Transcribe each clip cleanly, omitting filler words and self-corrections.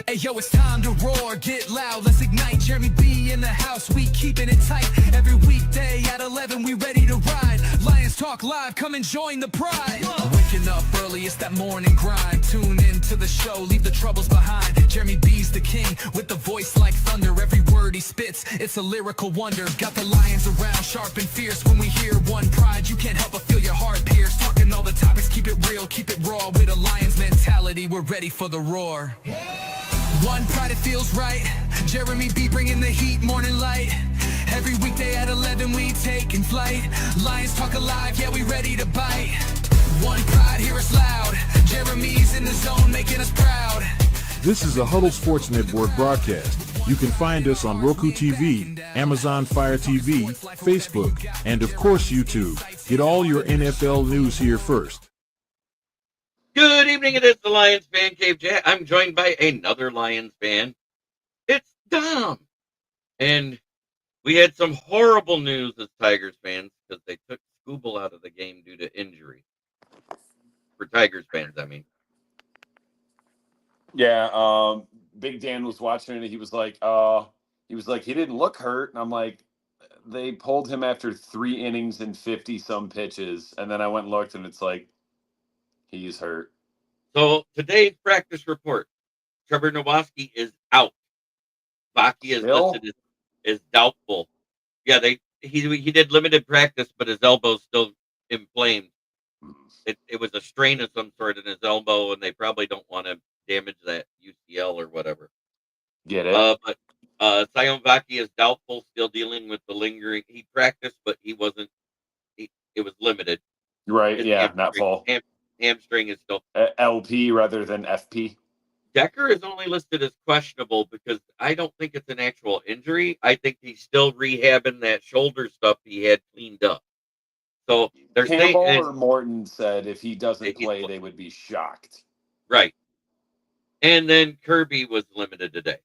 Hey yo, it's time to roar, get loud, let's ignite. Jeremy B in the house, we keeping it tight. Every weekday at 11, we ready to ride. Lions Talk Live, come and join the pride. Waking up early, it's that morning grind. Tune in to the show, leave the troubles behind. Jeremy B's the king, with the voice like thunder. Every word he spits, it's a lyrical wonder. Got the lions around, sharp and fierce. When we hear one pride, you can't help but feel your heart pierce. Talking all the topics, keep it real, keep it raw. With a lion's mentality, we're ready for the roar. One pride, it feels right. Jeremy B bringing the heat, morning light. Every weekday at 11, we taking flight. Lions Talk Alive, yeah, we ready to bite. One pride, hear us loud. Jeremy's in the zone, making us proud. This is a Huddle Sports Network broadcast. You can find us on Roku TV, Amazon Fire TV, Facebook, and of course YouTube. Get all your NFL news here first. Good evening, it is the Lions Fan Cave Chat. I'm joined by another Lions fan. It's Dom. And we had some horrible news as Tigers fans because they took Scooble out of the game due to injury. For Tigers fans, I mean. Yeah, Big Dan was watching it. He was like, he didn't look hurt. And I'm like, they pulled him after 3 innings and 50-some pitches. And then I went and looked, and it's like, he's hurt. So today's practice report, Trevor Nowoski is out. Baki is listed as doubtful. Yeah, he did limited practice, but his elbow's still inflamed. It was a strain of some sort in his elbow, and they probably don't want to damage that UCL or whatever. Get it? But Sion Vaki is doubtful, still dealing with the lingering. He practiced, but he wasn't. It was limited. Right? Yeah, not full. Hamstring is still LP rather than FP. Decker is only listed as questionable because I don't think it's an actual injury. I think he's still rehabbing that shoulder stuff he had cleaned up. So they're Campbell saying, or Morton said if he doesn't play, they would be shocked. Right. And then Kirby was limited today.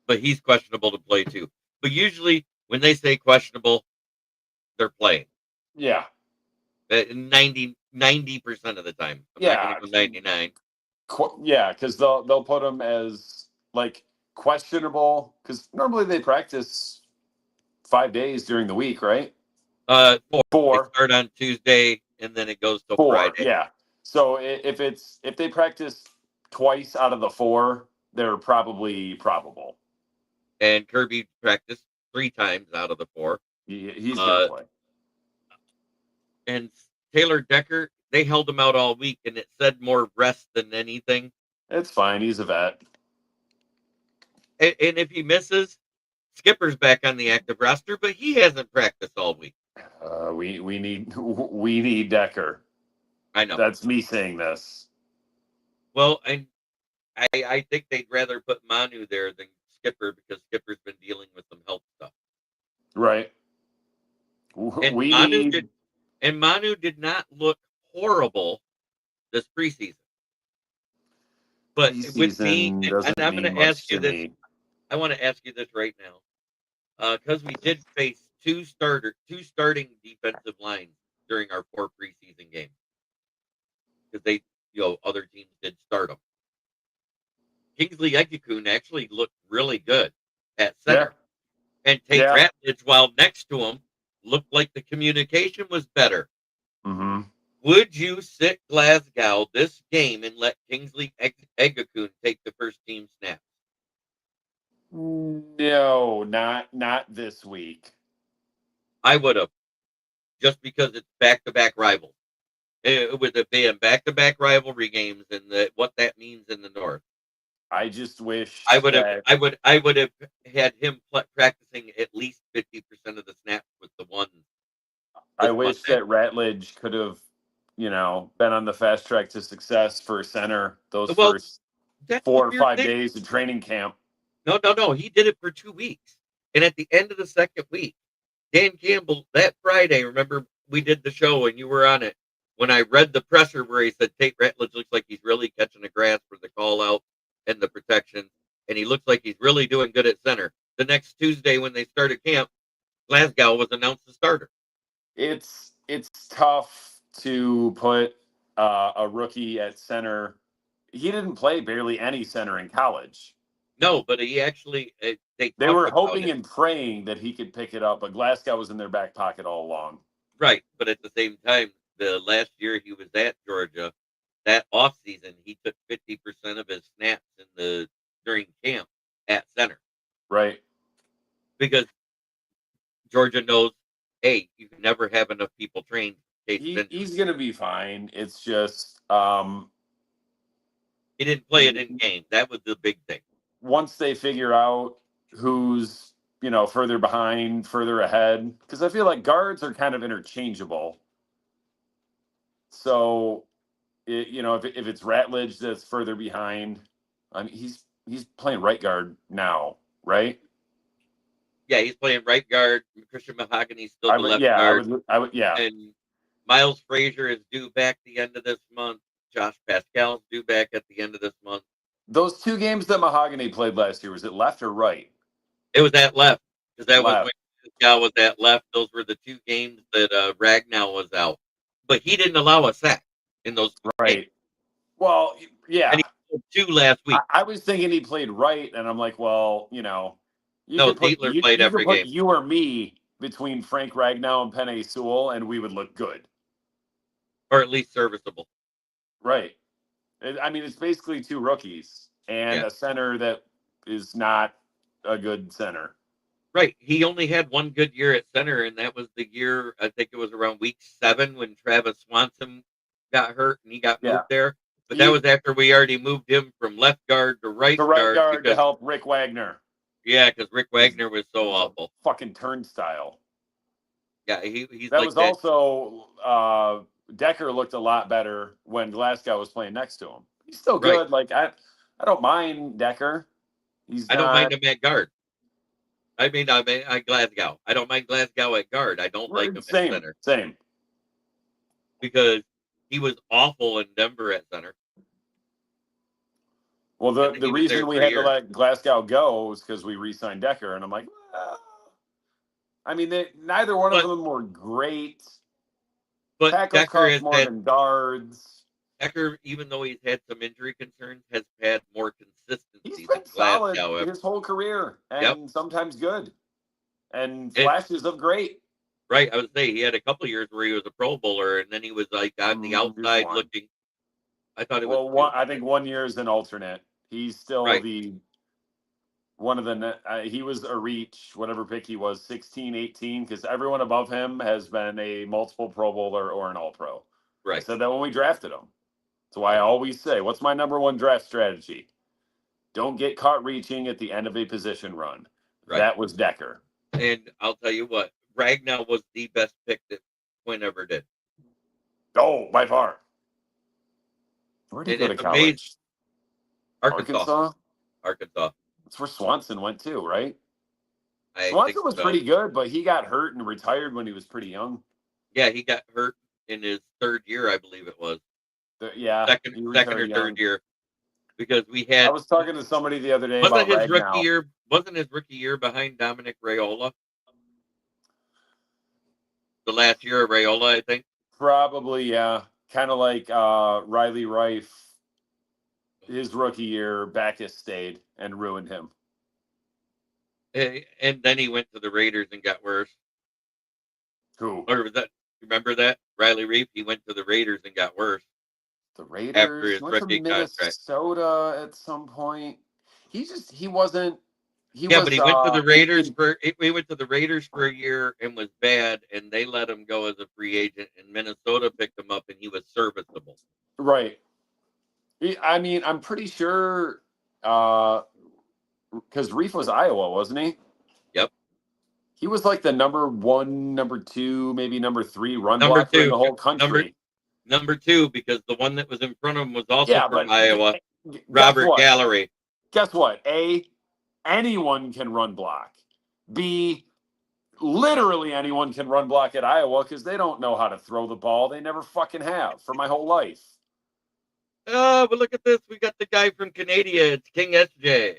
But he's questionable to play too. But usually when they say questionable, they're playing. Yeah. 90% of the time. Yeah. 99. Yeah, because they'll put them as like questionable because normally they practice 5 days during the week, right? 4. They start on Tuesday and then it goes to 4. Friday. Yeah. So if they practice twice out of the 4, they're probably probable. And Kirby practiced 3 times out of the 4. He's gonna play. And Taylor Decker, they held him out all week, and it said more rest than anything. It's fine. He's a vet. And if he misses, Skipper's back on the active roster, but he hasn't practiced all week. We need Decker. I know. That's me saying this. Well, and I think they'd rather put Manu there than Skipper because Skipper's been dealing with some health stuff. Right. And Manu did not look horrible this preseason. But with me, and I'm going to ask you this. I want to ask you this right now. Because we did face two starting defensive lines during our 4 preseason games. Because other teams did start them. Kingsley Egekun actually looked really good at center. Yeah. And Tate Ratledge, while next to him, looked like the communication was better. Mm-hmm. Would you sit Glasgow this game and let Kingsley Egekun take the first team snaps? No, not this week. I would have, just because it's back-to-back rivals. With it being back-to-back rivalry games and what that means in the North. I just wish I would have had him practicing at least 50% of the snaps with the ones. I wish that Ratledge could have, been on the fast track to success for center those first 4 or 5 days of training camp. No. He did it for 2 weeks. And at the end of the second week, Dan Campbell, that Friday, remember we did the show and you were on it. When I read the presser where he said Tate Ratledge looks like he's really catching the grass for the call out and the protection, and he looks like he's really doing good at center. The next Tuesday when they started camp, Glasgow was announced the starter. It's tough to put a rookie at center he didn't play barely any center in college. No, but he actually they were hoping and praying that he could pick it up, but Glasgow was in their back pocket all along. Right, but at the same time, the last year he was at Georgia, that offseason, he took 50% of his snaps during camp at center. Right. Because Georgia knows, hey, you can never have enough people trained. He's going to be fine. It's just he didn't play it in game. That was the big thing. Once they figure out who's, further behind, further ahead, because I feel like guards are kind of interchangeable. So, if it's Ratledge that's further behind, I mean, he's playing right guard now, right? Yeah, he's playing right guard. Christian Mahogany's still the left guard. I would, yeah. And Miles Frazier is due back the end of this month. Josh Pascal's due back at the end of this month. Those 2 games that Mahogany played last year, was it left or right? It was at left, because that was when Pascal was at left. Those were the 2 games that Ragnow was out. But he didn't allow a sack in those 2 games. Well, yeah. And he played 2 last week. I was thinking he played right, and I'm like, well, Dietler played every game. You or me between Frank Ragnow and Penei Sewell, and we would look good. Or at least serviceable. Right. I mean, it's basically 2 rookies and a center that is not a good center. Right. He only had 1 good year at center, and that was the year, I think it was around week 7 when Travis Swanson got hurt and he got moved there. But that was after we already moved him from left guard to right guard to help Rick Wagner. Yeah, because Rick Wagner was so awful. Fucking turnstile. Yeah, he's that like was that. Also Decker looked a lot better when Glasgow was playing next to him. He's still good. Right. Like I don't mind Decker. I don't mind him at guard. I mean Glasgow. I don't mind Glasgow at guard. I don't like him at center. Same. Because he was awful in Denver at center. Well, the reason we had to let Glasgow go was because we re-signed Decker, and I'm like, I mean, neither one of them were great. But tackles cost more than guards. Decker, even though he's had some injury concerns, has had more consistency. He's been solid his whole career, and sometimes good, and flashes of great. Right, I would say he had a couple of years where he was a Pro Bowler, and then he was like on the outside looking. I thought it was. Well, I think 1 year is an alternate. He's still one of the. He was a reach, whatever pick he was, 16, 18, because everyone above him has been a multiple Pro Bowler or an All Pro. Right. I said that when we drafted him. That's why I always say, what's my number 1 draft strategy? Don't get caught reaching at the end of a position run. Right. That was Decker. And I'll tell you what, Ragnow was the best pick that Quinn ever did. Oh, by far. Where did he go to college? Arkansas. That's where Swanson went too, right? Swanson was pretty good, but he got hurt and retired when he was pretty young. Yeah, he got hurt in his 3rd year, I believe it was. Second or 3rd year. Because we had. I was talking to somebody the other day about his rookie year. Wasn't his rookie year behind Dominic Raiola? The last year of Raiola, I think. Probably, yeah. Kind of like Riley Rife. His rookie year, Backus stayed and ruined him. And then he went to the Raiders and got worse. Who? Or was that? Remember that? Riley Reif, he went to the Raiders and got worse. The Raiders? After his went rookie to Minnesota contract. at some point. He wasn't. But he went to the Raiders we went to the Raiders for a year and was bad, and they let him go as a free agent, and Minnesota picked him up, and he was serviceable. Right. I mean, I'm pretty sure because Reif was Iowa, wasn't he? Yep. He was like the number 1, number 2, maybe number 3 run blocker in the whole country. Number 2, because the one that was in front of him was also from Iowa, Robert Gallery. Guess what? A, anyone can run block. B, literally anyone can run block at Iowa because they don't know how to throw the ball. They never fucking have for my whole life. Oh, but look at this. We got the guy from Canada. It's King SJ.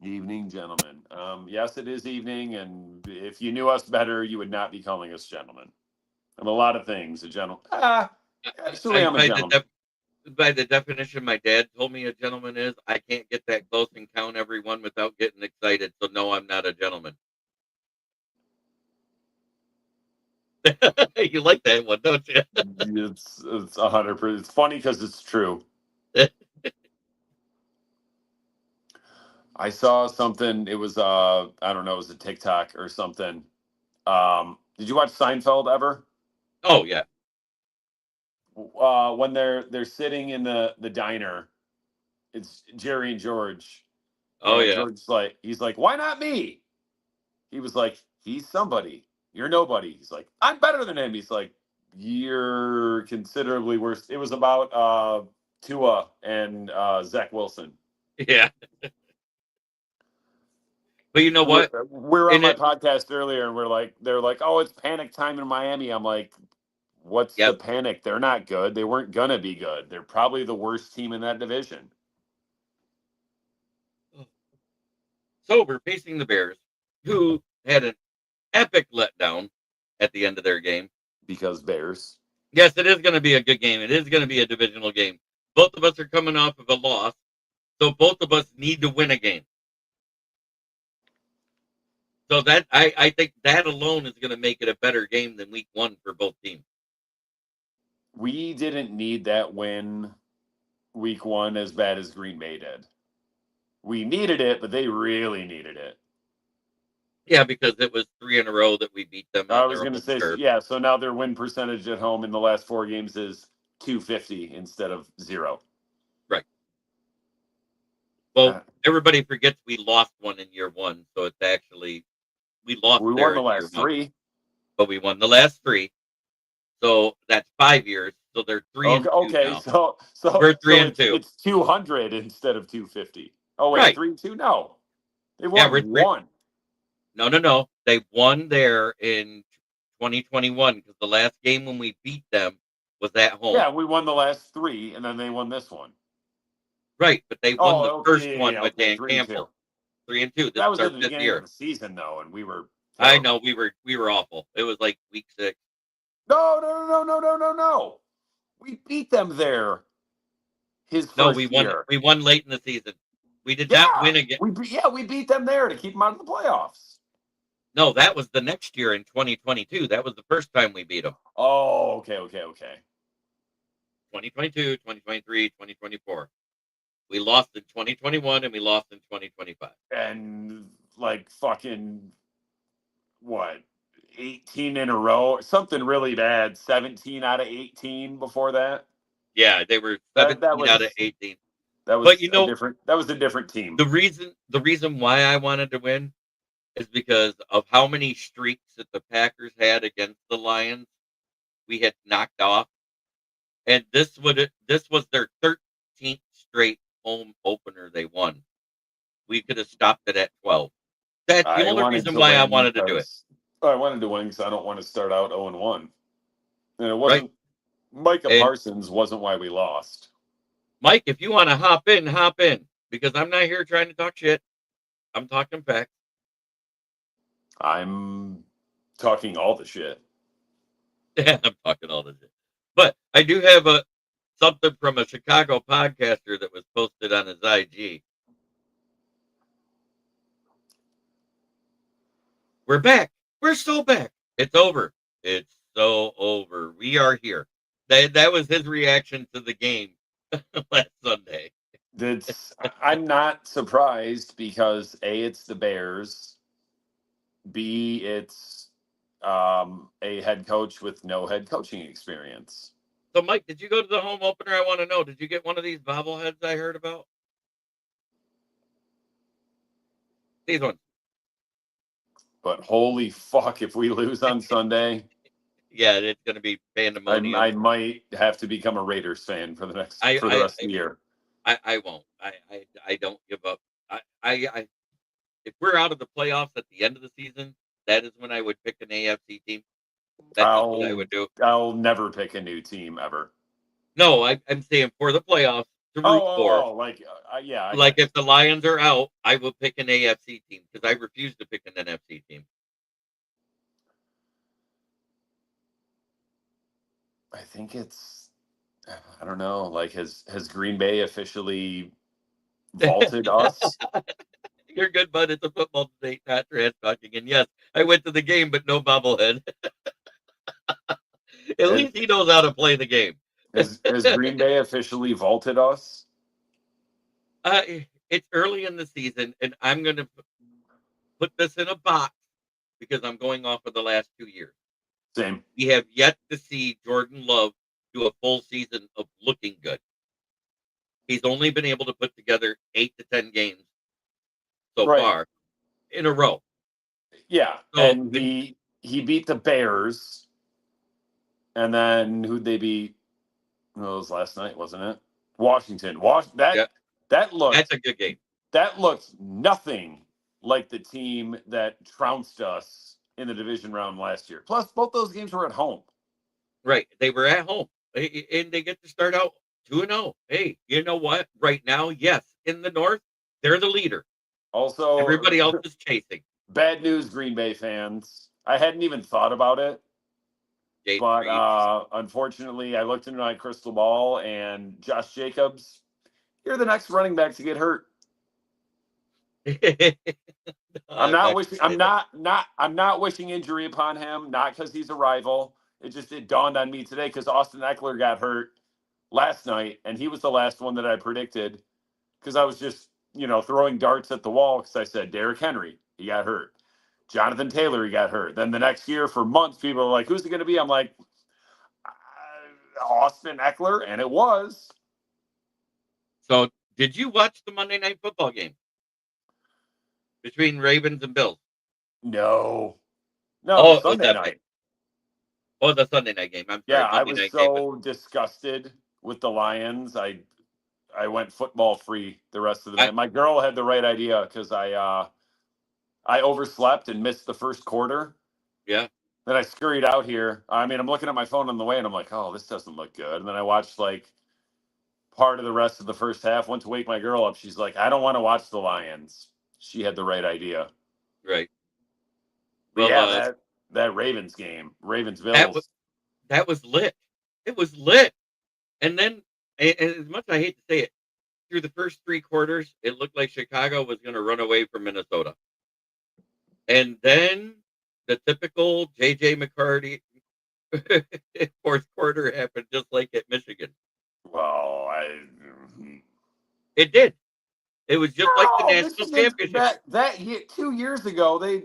Evening, gentlemen. Yes, it is evening, and if you knew us better, you would not be calling us gentlemen. I'm a lot of things, a gentleman. Actually, I'm a gentleman. by the definition my dad told me a gentleman is, I can't get that close and count everyone without getting excited. So no, I'm not a gentleman. You like that one, don't you? It's 100%. It's funny because it's true. I saw something. It was I don't know. It was a TikTok or something. Did you watch Seinfeld ever? Oh yeah. When they're sitting in the diner, it's Jerry and George. Oh And yeah. George's like, he's like, why not me? He was like, he's somebody. You're nobody. He's like, I'm better than him. He's like, you're considerably worse. It was about Tua and Zach Wilson. Yeah. But you know what? We're on my podcast earlier, and they're like, oh, it's panic time in Miami. I'm like, what's the panic? They're not good. They weren't gonna be good. They're probably the worst team in that division. So we're facing the Bears, who had an epic letdown at the end of their game. Because Bears. Yes, it is going to be a good game. It is going to be a divisional game. Both of us are coming off of a loss, so both of us need to win a game. So that I think that alone is going to make it a better game than week 1 for both teams. We didn't need that win week 1 as bad as Green Bay did. We needed it, but they really needed it. Yeah, because it was 3 in a row that we beat them. I was going to say, yeah, so now their win percentage at home in the last 4 games is .250 instead of 0. Right. Well, everybody forgets we lost one in year 1, so it's actually we won the last 3, but we won the last 3. So that's 5 years. So they're 3 and 2 now. So we're 3 and 2. It's 200 instead of 250. Oh wait, 3 and 2? No, they won one. No. They won there in 2021 because the last game when we beat them was at home. Yeah, we won the last 3, and then they won this one. Right, but they won the first one with Dan Campbell. 3 and 2. That was at the beginning of the season, though, and we were. I know we were awful. It was like week 6. No. We beat them there. We won late in the season. We did not win again. We beat them there to keep them out of the playoffs. No, that was the next year in 2022. That was the first time we beat them. Oh, okay. 2022, 2023, 2024. We lost in 2021 and we lost in 2025. And like fucking what? 18 in a row, something really bad. 17 out of 18 before that. Yeah, they were 17 out of 18. That was a different team. The reason why I wanted to win is because of how many streaks that the Packers had against the Lions we had knocked off. And this was their 13th straight home opener they won. We could have stopped it at 12. That's the only reason why I wanted to do it. I wanted to win because I don't want to start out 0-1. And it wasn't Micah Parsons wasn't why we lost. Mike, if you want to hop in, because I'm not here trying to talk shit. I'm talking facts. I'm talking all the shit. Yeah, I'm talking all the shit. But I do have something from a Chicago podcaster that was posted on his IG. We're back. We're so back. It's over. It's so over. We are here. That was his reaction to the game last Sunday. I'm not surprised because A, it's the Bears. B, it's a head coach with no head coaching experience. So, Mike, did you go to the home opener? I want to know. Did you get one of these bobbleheads I heard about? These ones. But holy fuck, if we lose on Sunday. Yeah, it's going to be pandemonium. I might have to become a Raiders fan for the rest of the year. I won't. I don't give up. If we're out of the playoffs at the end of the season, that is when I would pick an AFC team. That's what I would do. I'll never pick a new team ever. No, I'm saying for the playoffs to root for. Like if the Lions are out, I will pick an AFC team because I refuse to pick an NFC team. I think it's I don't know. Like, has Green Bay officially vaulted us? You're good, bud. It's a football debate, not trash talking. And yes, I went to the game, but no bobblehead. At least he knows how to play the game. Has Green Bay officially vaulted us? It's early in the season, and I'm going to put this in a box because I'm going off of the last 2 years. Same. We have yet to see Jordan Love do a full season of looking good. He's only been able to put together 8 to 10 games so far in a row. Yeah, so, and he beat the Bears, and then who'd they beat? It was last night, wasn't it? Washington. That looked. That's a good game. That looked nothing like the team that trounced us in the division round last year. Plus, both those games were at home. Right, they were at home, and they get to start out 2-0. Hey, you know what? Right now, yes, in the North, they're the leader. Also, everybody else is chasing. Bad news, Green Bay fans. I hadn't even thought about it. But unfortunately, I looked into my crystal ball, and Josh Jacobs, you're the next running back to get hurt. I'm not wishing injury upon him, not because he's a rival. It dawned on me today because Austin Eckler got hurt last night, and he was the last one that I predicted because I was just, throwing darts at the wall because I said Derrick Henry, he got hurt. Jonathan Taylor, he got hurt. Then the next year, for months, people are like, who's it going to be? I'm like, Austin Eckler, and it was. So, did you watch the Monday Night Football game between Ravens and Bills? No, Sunday night. Oh, the Sunday night game. I'm sorry. Yeah, I was so disgusted with the Lions. I went football free the rest of the night. My girl had the right idea because I overslept and missed the first quarter. Yeah. Then I scurried out here. I mean, I'm looking at my phone on the way, and I'm like, oh, this doesn't look good. And then I watched, part of the rest of the first half. Went to wake my girl up. She's like, I don't want to watch the Lions. She had the right idea. Right. But well, that Ravens game, Ravens-Bills. That was lit. It was lit. And then, and as much as I hate to say it, through the first 3 quarters, it looked like Chicago was going to run away from Minnesota. And then the typical J.J. McCarty fourth quarter happened just like at Michigan. Well, it did. It was just like the national championship. That 2 years ago, they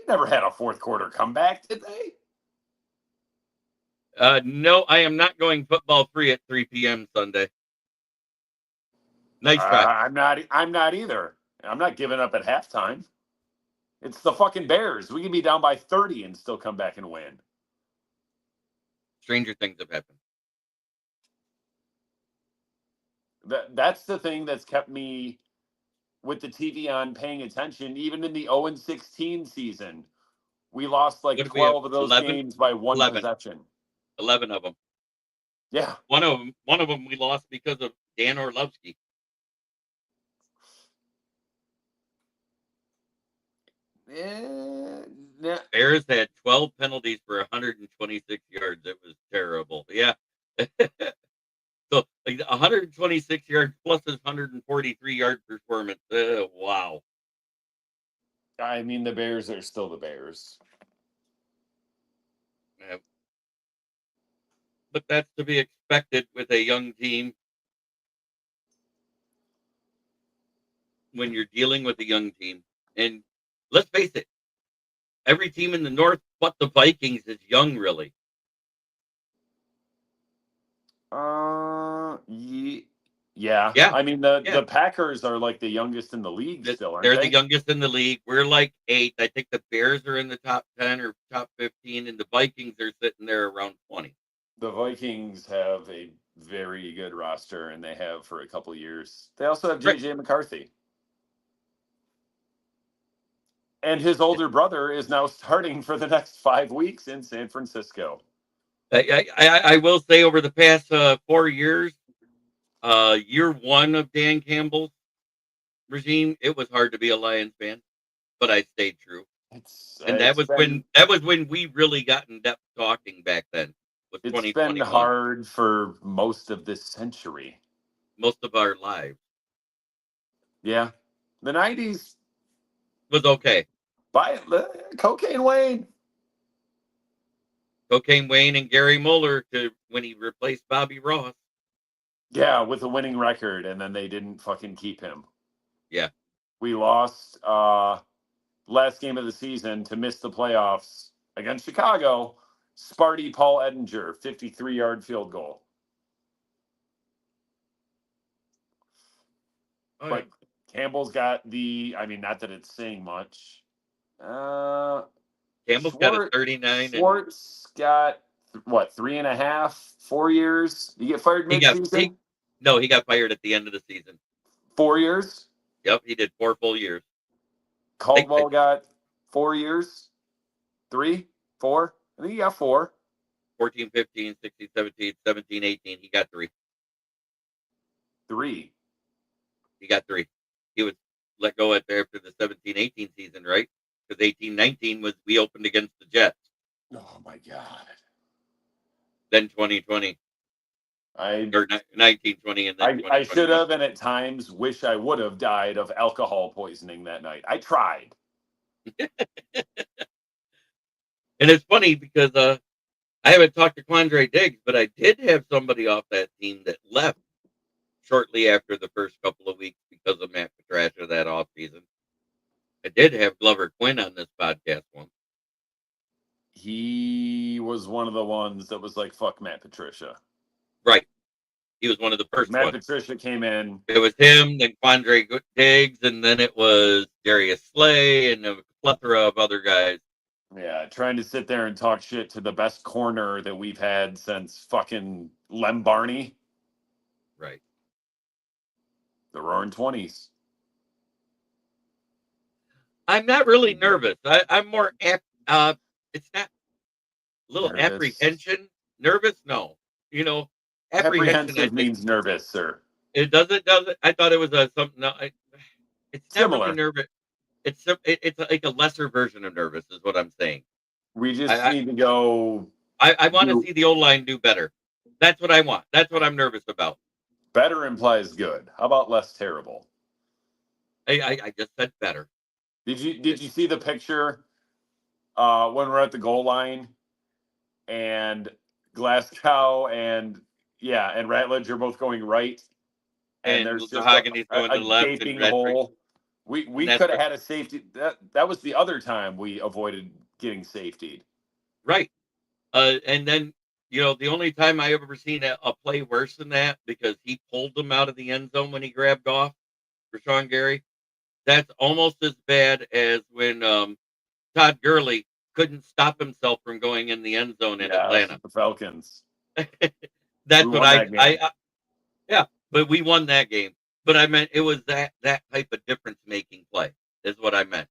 never had a fourth quarter comeback, did they? No, I am not going football free at 3 p.m. Sunday. Nice try. I'm not either. I'm not giving up at halftime. It's the fucking Bears. We can be down by 30 and still come back and win. Stranger things have happened. That's the thing that's kept me with the TV on paying attention. Even in the 0-16 season, we lost 12 of those games by one possession. 11 of them. Yeah. One of them we lost because of Dan Orlovsky. Bears had 12 penalties for 126 yards. It was terrible. Yeah. So 126 yards plus his 143-yard performance. Wow. I mean, the Bears are still the Bears. Yeah. But that's to be expected with a young team. When you're dealing with a young team. And let's face it, every team in the North but the Vikings is young, really. Yeah. I mean, the Packers are the youngest in the league still, aren't they? They're the youngest in the league. We're 8. I think the Bears are in the top 10 or top 15, and the Vikings are sitting there around 20. The Vikings have a very good roster, and they have for a couple of years. They also have J.J. McCarthy. And his older brother is now starting for the next 5 weeks in San Francisco. I will say over the past 4 years, year 1 of Dan Campbell's regime, it was hard to be a Lions fan, but I stayed true. That was when we really got in depth talking back then. It's been hard for most of this century. Most of our lives. Yeah. The 90s was okay. By Cocaine Wayne. Cocaine Wayne and Gary Moeller when he replaced Bobby Ross. Yeah, with a winning record, and then they didn't fucking keep him. Yeah. We lost last game of the season to miss the playoffs against Chicago. Sparty Paul Edinger, 53-yard field goal. Oh, but Campbell's got not that it's saying much. Campbell's got a 39. Schwartz got, 3.5, 4 years? You get fired mid-season? No, he got fired at the end of the season. 4 years? Yep, he did 4 full years. Caldwell got 4 years? 3? 4? I think he got 4. 14, 15, 16, 17, 17, 18. He got 3. 3? He got 3. He was let go after the 17-18 season, right? Because 18-19 we opened against the Jets. Oh my God. Then 2020. Or 1920 and then I should have, and at times wish I would have died of alcohol poisoning that night. I tried. And it's funny because I haven't talked to Quandre Diggs, but I did have somebody off that team that left shortly after the first couple of weeks because of Matt Patricia that offseason. I did have Glover Quinn on this podcast once. He was one of the ones that was like, fuck Matt Patricia. Right. He was one of the first Matt ones. Patricia came in. It was him, then Quandre Diggs, and then it was Darius Slay and a plethora of other guys. Yeah, trying to sit there and talk shit to the best corner that we've had since fucking Lem Barney. Right. The Roaring 20s. I'm not really nervous. I'm more it's not a little nervous. Apprehension. Nervous? No. Apprehensive means nervous, sir. It doesn't. I thought it was something. No, it's similar. Not really nervous. It's like a lesser version of nervous, is what I'm saying. We just need to go. I want to see the O-line do better. That's what I want. That's what I'm nervous about. Better implies good. How about less terrible? I just said better. Did you see the picture when we're at the goal line and Glasgow and Ratledge are both going right, and there's just a going to the left gaping hole. We could have had a safety. That was the other time we avoided getting safetied. Right. And then, the only time I ever seen a play worse than that, because he pulled them out of the end zone when he grabbed off for Sean Gary. That's almost as bad as when Todd Gurley couldn't stop himself from going in the end zone in Atlanta. The Falcons. That's what but we won that game. But I meant it was that type of difference-making play is what I meant.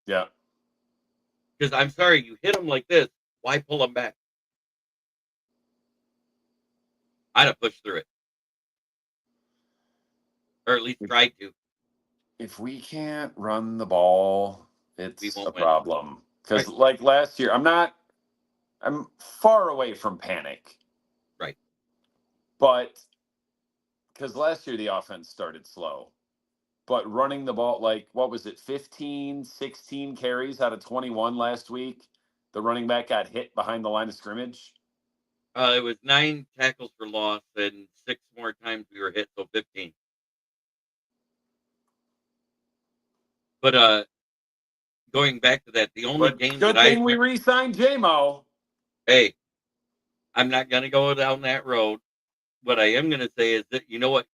Yeah. Because I'm sorry, you hit him like this. Why pull him back? I'd have pushed through it. Or at least tried to. If we can't run the ball, it's a problem. Because like last year, I'm far away from panic. Right. But because last year the offense started slow. But running the ball, what was it, 15, 16 carries out of 21 last week? The running back got hit behind the line of scrimmage. It was 9 tackles for loss, and 6 more times we were hit, so 15. But going back to that, the only game good thing we re-signed J-Mo. Hey, I'm not going to go down that road. What I am going to say is that, you know what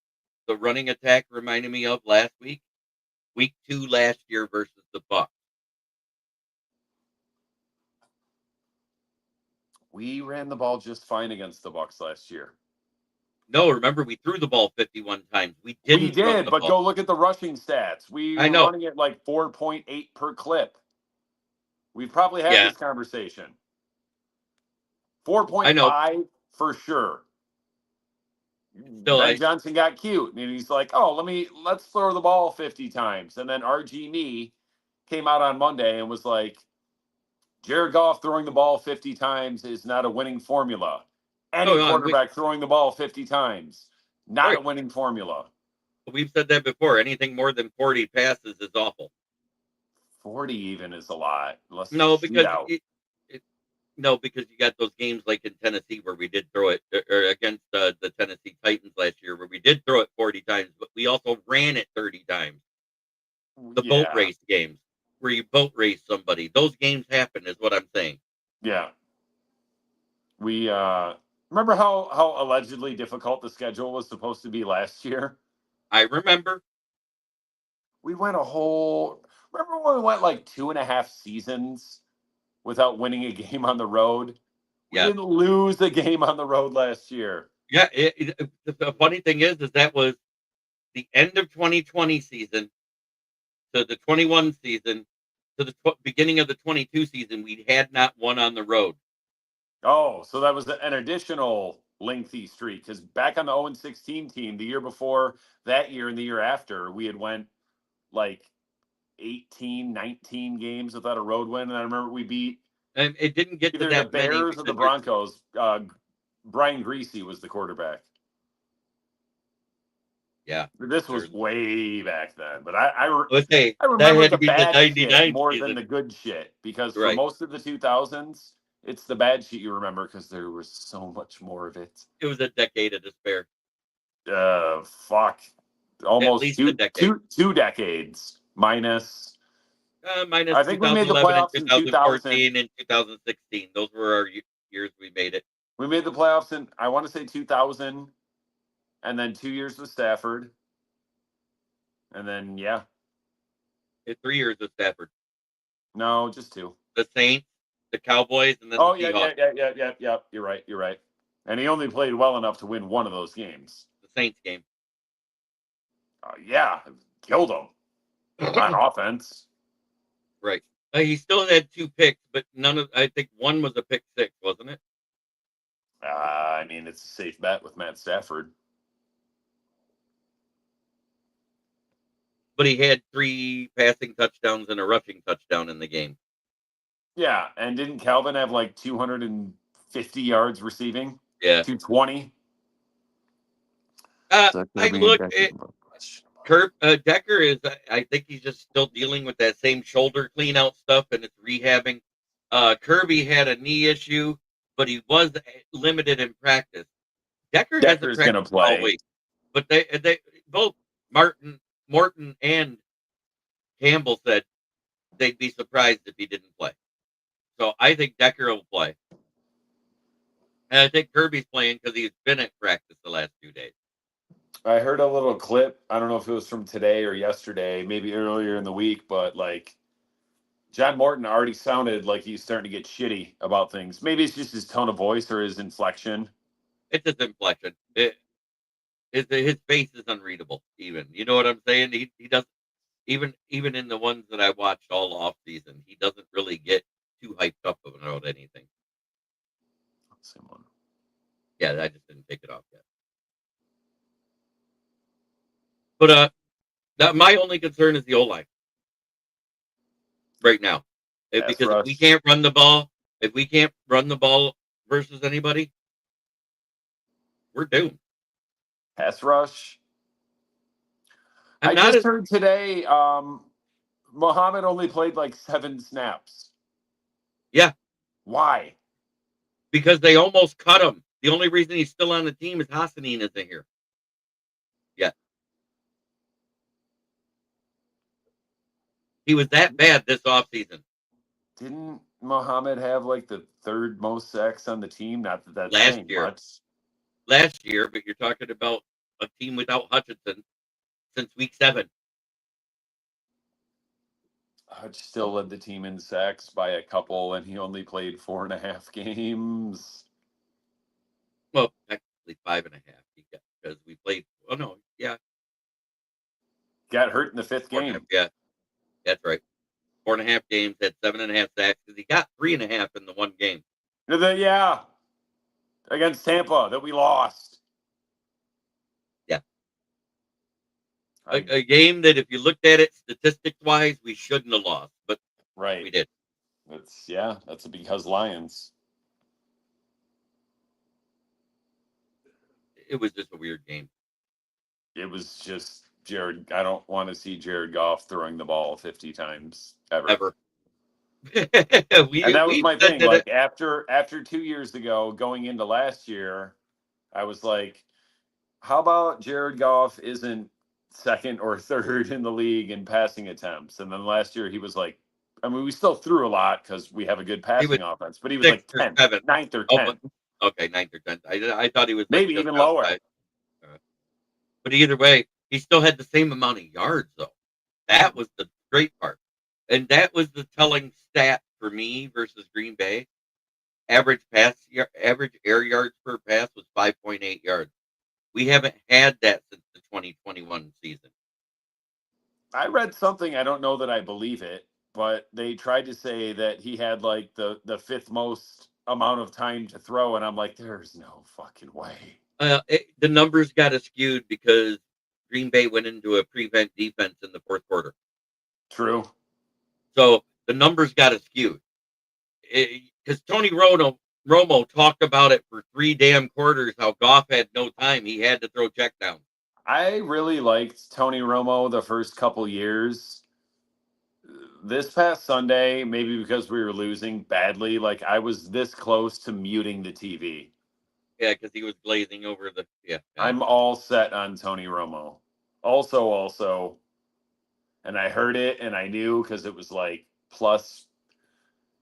the running attack reminded me of last week? Week 2 last year versus the Bucs. We ran the ball just fine against the Bucs last year. No, remember, we threw the ball 51 times. We did, but go look at the rushing stats. We were running at 4.8 per clip. We've probably had this conversation. 4.5 for sure. Ben Johnson got cute, and he's like, let's throw the ball 50 times. And then RG Me came out on Monday and was like, Jared Goff throwing the ball 50 times is not a winning formula. Any quarterback throwing the ball 50 times, not a winning formula. We've said that before. Anything more than 40 passes is awful. 40 even is a lot. No, because because you got those games like in Tennessee where we did throw it, or against the Tennessee Titans last year where we did throw it 40 times, but we also ran it 30 times. The boat race games where you boat race somebody, those games happen, is what I'm saying. Yeah. We remember how allegedly difficult the schedule was supposed to be last year? I remember. We went remember when we went like 2.5 seasons without winning a game on the road? We didn't lose a game on the road last year. Yeah, the funny thing is that was the end of 2020 season to the 21 season to the beginning of the 22 season. We had not won on the road. Oh, so that was an additional lengthy streak, because back on the 0-16 team, the year before that year and the year after, we had went like 18, 19 games without a road win. And I remember we beat and it didn't get either to that the Bears or the Broncos. Brian Greasy was the quarterback. Yeah, this was way back then, but I remember that the bad shit more season. than the good shit, because for most of the 2000s, it's the bad shit you remember because there was so much more of it. It was a decade of despair. Fuck, almost two decades minus. I think we made the playoffs in 2014 and 2016. Those were our years we made it. We made the playoffs in, I want to say 2000, and then 2 years with Stafford, and then 3 years with Stafford. No, just 2. The Saints, the Cowboys, and then the Seahawks. Yeah. You're right. And he only played well enough to win one of those games. The Saints game. Killed him on offense. Right. He still had 2 picks, but I think one was a pick 6, wasn't it? I mean, it's a safe bet with Matt Stafford. But he had 3 passing touchdowns and a rushing touchdown in the game. Yeah, and didn't Calvin have like 250 yards receiving? Yeah. 220? I look at Decker is, I think he's just still dealing with that same shoulder clean out stuff, and it's rehabbing. Kirby had a knee issue, but he was limited in practice. Decker's going to play all week, but they both Morton and Campbell said they'd be surprised if he didn't play. So I think Decker will play. And I think Kirby's playing because he's been at practice the last few days. I heard a little clip. I don't know if it was from today or yesterday, maybe earlier in the week, but like John Morton already sounded like he's starting to get shitty about things. Maybe it's just his tone of voice or his inflection. It's his inflection. His face is unreadable. Even, you know what I'm saying? He doesn't even in the ones that I watched all off season, he doesn't really get too hyped up about anything. Same one. Yeah, I just didn't take it off yet. But my only concern is the O-line right now, because if we can't run the ball, versus anybody, we're doomed. Pass rush. I just heard today Muhammad only played like 7 snaps. Yeah. Why? Because they almost cut him. The only reason he's still on the team is Hassanin isn't here. Yeah. He was that bad this offseason. Didn't Muhammad have like the 3rd most sacks on the team? Not that that's last year. Much. Last year, but you're talking about a team without Hutchinson since week 7. Hutch still led the team in sacks by a couple, and he only played 4.5 games. Well, actually 5.5. Because we played. Oh no, yeah. Got hurt in the 5th game. Yeah, that's right. 4.5 games, had 7.5 sacks because he got 3.5 in the one game. Yeah, against Tampa that we lost. Yeah, a game that if you looked at it statistics wise, we shouldn't have lost, but we did. That's because Lions. It was just a weird game. It was just Jared. I don't want to see Jared Goff throwing the ball 50 times ever. And that was my thing. Like after 2 years ago, going into last year, I was like, how about Jared Goff isn't second or third in the league in passing attempts? And then last year he was like, I mean, we still threw a lot because we have a good passing offense, but he was like 10th, 9th or 10th. Okay, 9th or 10th. I thought he was maybe even lower. But either way, he still had the same amount of yards, though. That was the great part. And that was the telling stat for me versus Green Bay. Average air yards per pass was 5.8 yards. We haven't had that since the 2021 season. I read something, I don't know that I believe it, but they tried to say that he had like the fifth most amount of time to throw, and I'm like, there's no fucking way. The numbers got skewed because Green Bay went into a prevent defense in the fourth quarter. True. So the numbers got skewed. Because Tony Romo talked about it for 3 damn quarters, how Goff had no time. He had to throw checkdowns. I really liked Tony Romo the first couple years. This past Sunday, maybe because we were losing badly, like I was this close to muting the TV. Yeah, because he was glazing over the... Yeah. I'm all set on Tony Romo. Also, and I heard it and I knew because it was like plus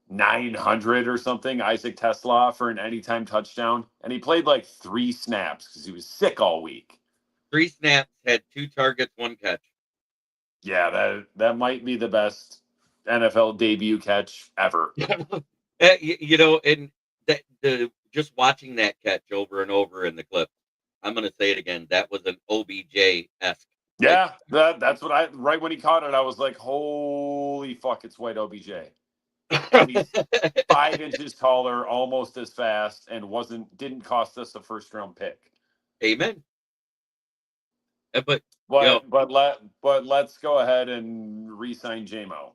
900 or something, Isaac Tesla for an anytime touchdown. And he played like 3 snaps because he was sick all week. 3 snaps, had 2 targets, 1 catch. Yeah, that might be the best NFL debut catch ever. And just watching that catch over and over in the clip, I'm going to say it again. That was an OBJ-esque. Yeah, that's what right when he caught it, I was like, holy fuck, it's white OBJ. He's 5 inches taller, almost as fast, and didn't cost us a first round pick. Amen. But let's go ahead and re-sign JMO.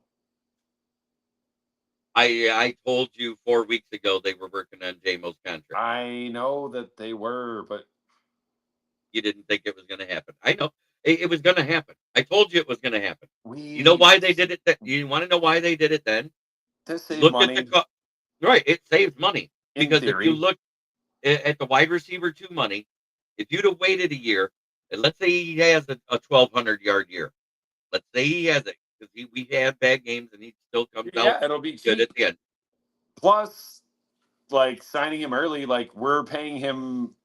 I told you 4 weeks ago they were working on JMO's contract. I know that they were, but you didn't think it was going to happen. I know it was going to happen. I told you it was going to happen. You know why they did it? You want to know why they did it then? To save money. Right, it saves money because if you look at the wide receiver 2 money, if you'd have waited a year, and let's say he has a 1,200 yard year, let's say he has it because we had bad games and he still comes out. Yeah, it'll be good at the end. Plus, like signing him early, like we're paying him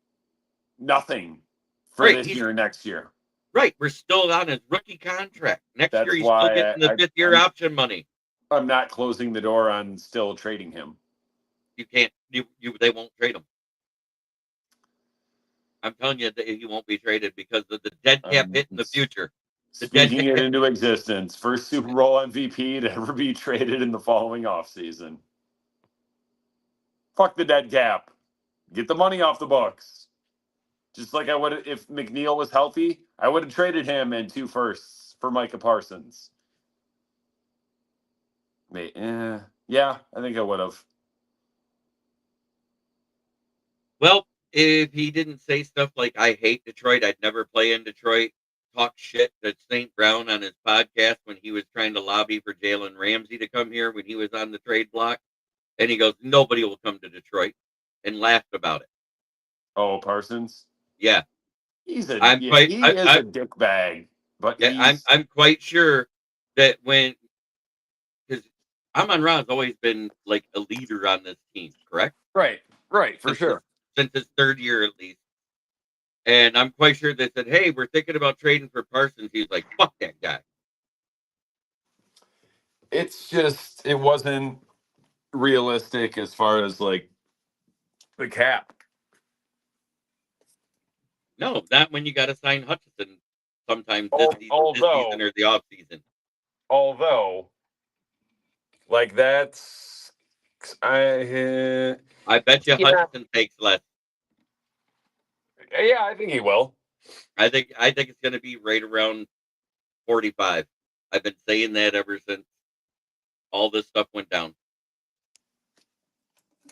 nothing for this year, next year. Right, we're still on his rookie contract. Next year, he's still getting the 5th year option money. I'm not closing the door on still trading him. You can't. They won't trade him. I'm telling you that he won't be traded because of the dead cap hit in the future. Speaking it into existence. First Super Bowl MVP to ever be traded in the following offseason. Fuck the dead cap. Get the money off the books. Just like I would if McNeil was healthy, I would have traded him and 2 firsts for Micah Parsons. Yeah, I think I would have. Well, if he didn't say stuff like, I hate Detroit, I'd never play in Detroit, talk shit to St. Brown on his podcast when he was trying to lobby for Jalen Ramsey to come here when he was on the trade block. And he goes, nobody will come to Detroit, and laughed about it. Oh, Parsons? Yeah. He's a dick bag. But yeah, I'm quite sure that because Amon Ra's always been like a leader on this team, correct? Right, for sure. Since his 3rd year at least. And I'm quite sure they said, hey, we're thinking about trading for Parsons. He's like, fuck that guy. It's just, it wasn't realistic as far as like the cap. No, not when you got to sign Hutchinson sometimes this season or the off season. Although, like that's, I bet you Hutchinson takes less. Yeah, I think he will. I think it's going to be right around 45. I've been saying that ever since all this stuff went down.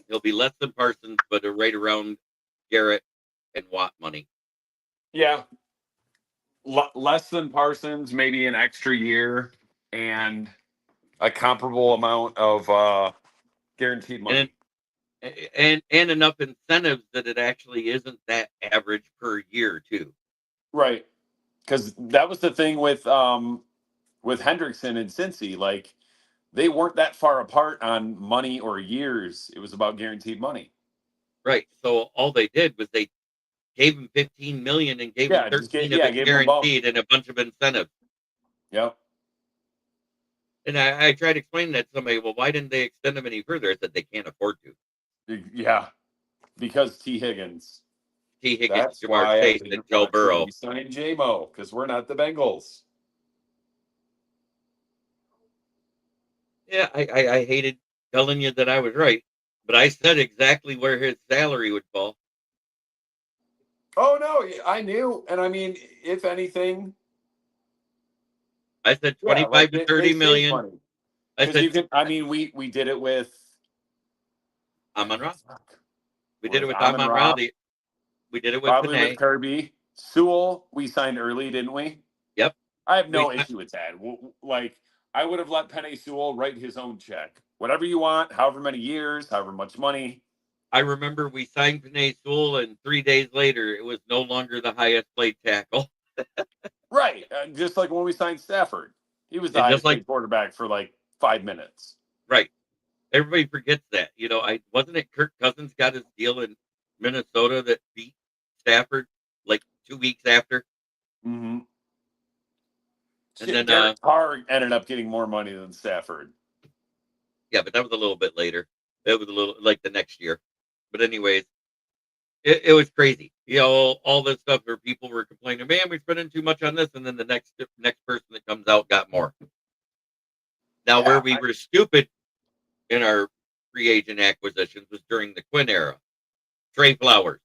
He'll be less than Parsons, but right around Garrett and Watt money. Yeah. Less than Parsons, maybe an extra year, and a comparable amount of guaranteed money. And enough incentives that it actually isn't that average per year, too. Right. Because that was the thing with Hendrickson and Cincy. Like, they weren't that far apart on money or years. It was about guaranteed money. Right. So all they did was they gave him $15 million and gave him 13 of it guaranteed and a bunch of incentives. Yep. And I tried to explain that to somebody. Well, why didn't they extend them any further? I said they can't afford to. Yeah, because T. Higgins. That's Jamar Chase, and Joe Burrow. We signed J-Mo because we're not the Bengals. Yeah, I hated telling you that I was right, but I said exactly where his salary would fall. Oh, no, I knew. And I mean, if anything, I said 25 to 30 million. I said, we did it with Amon-Ra. We did it with Amon-Ra. We did it with probably Penei. with Kirby. Sewell, we signed early, didn't we? Yep. I have no issue with that. Like, I would have let Penei Sewell write his own check. Whatever you want, however many years, however much money. I remember we signed Penei Sewell, and 3 days later, it was no longer the highest paid tackle. Right. Just like when we signed Stafford. He was the highest paid quarterback for like 5 minutes. Right. Everybody forgets that. You know, wasn't it Kirk Cousins got his deal in Minnesota that beat Stafford like 2 weeks after? Mm-hmm. And then Derek Carr ended up getting more money than Stafford. Yeah, but that was a little bit later. It was a little like the next year. But anyways, it was crazy. You know, all this stuff where people were complaining, man, we're spending too much on this, and then the next person that comes out got more. Now, where we were stupid in our free agent acquisitions was during the Quinn era. Trey Flowers.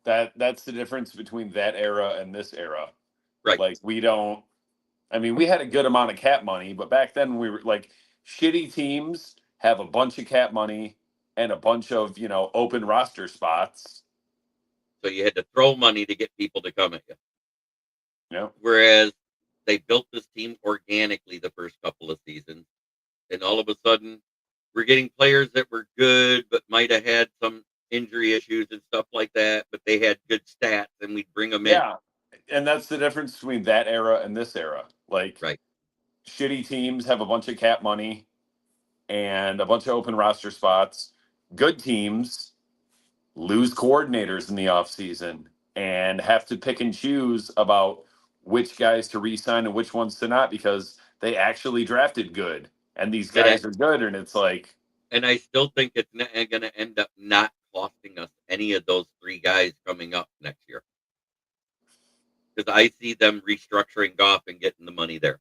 That's the difference between that era and this era. Right. Like, we had a good amount of cap money, but back then we were like, shitty teams have a bunch of cap money and a bunch of, open roster spots. So you had to throw money to get people to come at you. Yeah. Whereas they built this team organically the first couple of seasons. And all of a sudden, we're getting players that were good, but might have had some injury issues and stuff like that, but they had good stats, and we'd bring them in. Yeah, and that's the difference between that era and this era. Like, right. Shitty teams have a bunch of cap money and a bunch of open roster spots. Good teams lose coordinators in the offseason and have to pick and choose about which guys to re-sign and which ones to not, because they actually drafted good, and these guys are good, and it's like... And I still think it's going to end up not costing us any of those 3 guys coming up next year. Because I see them restructuring Goff and getting the money there.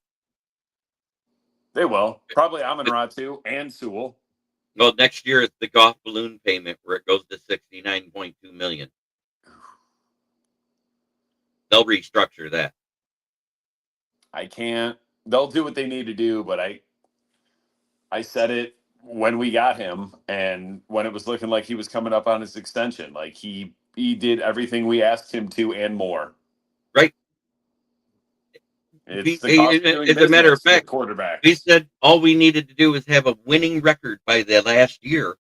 They will. Probably Amon-Ra too, and Sewell. Well, next year is the Goff balloon payment where it goes to $69.2 million. They'll restructure that. I can't. They'll do what they need to do, but I said it when we got him, and when it was looking like he was coming up on his extension. Like, he did everything we asked him to and more. Right. It's as a matter of fact, quarterback. We said all we needed to do was have a winning record by the last year